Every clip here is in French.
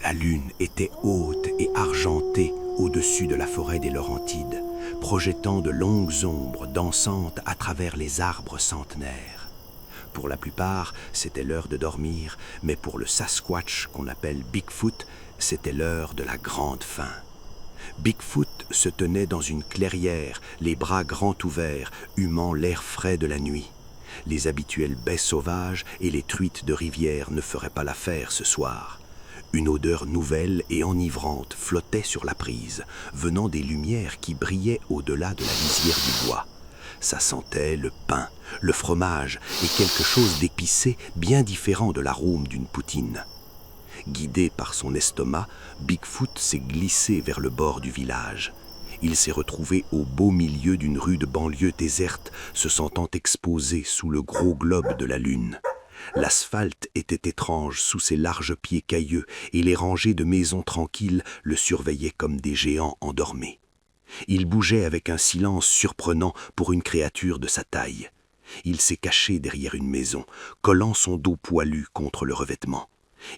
La lune était haute et argentée au-dessus de la forêt des Laurentides, projetant de longues ombres dansantes à travers les arbres centenaires. Pour la plupart, c'était l'heure de dormir, mais pour le Sasquatch qu'on appelle Bigfoot, c'était l'heure de la grande faim. Bigfoot se tenait dans une clairière, les bras grands ouverts, humant l'air frais de la nuit. Les habituelles baies sauvages et les truites de rivière ne feraient pas l'affaire ce soir. Une odeur nouvelle et enivrante flottait sur la prise, venant des lumières qui brillaient au-delà de la lisière du bois. Ça sentait le pain, le fromage et quelque chose d'épicé bien différent de l'arôme d'une poutine. Guidé par son estomac, Bigfoot s'est glissé vers le bord du village. Il s'est retrouvé au beau milieu d'une rue de banlieue déserte, se sentant exposé sous le gros globe de la lune. L'asphalte était étrange sous ses larges pieds cailleux et les rangées de maisons tranquilles le surveillaient comme des géants endormis. Il bougeait avec un silence surprenant pour une créature de sa taille. Il s'est caché derrière une maison, collant son dos poilu contre le revêtement.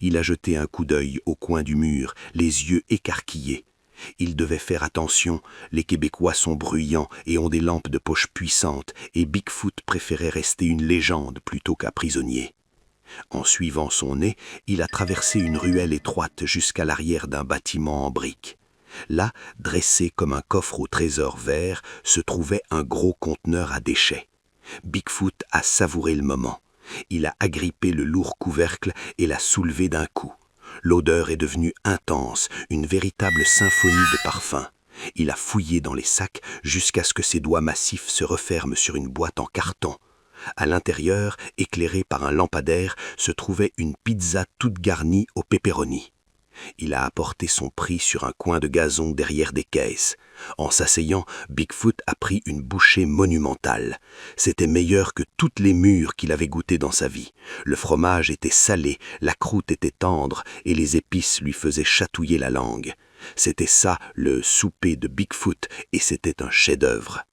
Il a jeté un coup d'œil au coin du mur, les yeux écarquillés. Il devait faire attention, les Québécois sont bruyants et ont des lampes de poche puissantes, et Bigfoot préférait rester une légende plutôt qu'un prisonnier. En suivant son nez, il a traversé une ruelle étroite jusqu'à l'arrière d'un bâtiment en briques. Là, dressé comme un coffre au trésor vert, se trouvait un gros conteneur à déchets. Bigfoot a savouré le moment. Il a agrippé le lourd couvercle et l'a soulevé d'un coup. L'odeur est devenue intense, une véritable symphonie de parfums. Il a fouillé dans les sacs jusqu'à ce que ses doigts massifs se referment sur une boîte en carton. À l'intérieur, éclairée par un lampadaire, se trouvait une pizza toute garnie au pepperoni. Il a apporté son prix sur un coin de gazon derrière des caisses. En s'asseyant, Bigfoot a pris une bouchée monumentale. C'était meilleur que toutes les mûres qu'il avait goûtées dans sa vie. Le fromage était salé, la croûte était tendre et les épices lui faisaient chatouiller la langue. C'était ça, le souper de Bigfoot, et c'était un chef-d'œuvre.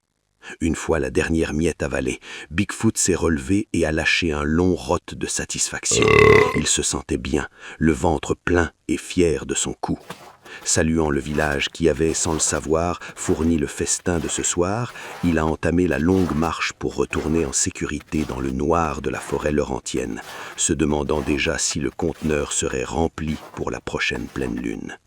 Une fois la dernière miette avalée, Bigfoot s'est relevé et a lâché un long rot de satisfaction. Il se sentait bien, le ventre plein et fier de son coup. Saluant le village qui avait, sans le savoir, fourni le festin de ce soir, il a entamé la longue marche pour retourner en sécurité dans le noir de la forêt laurentienne, se demandant déjà si le conteneur serait rempli pour la prochaine pleine lune.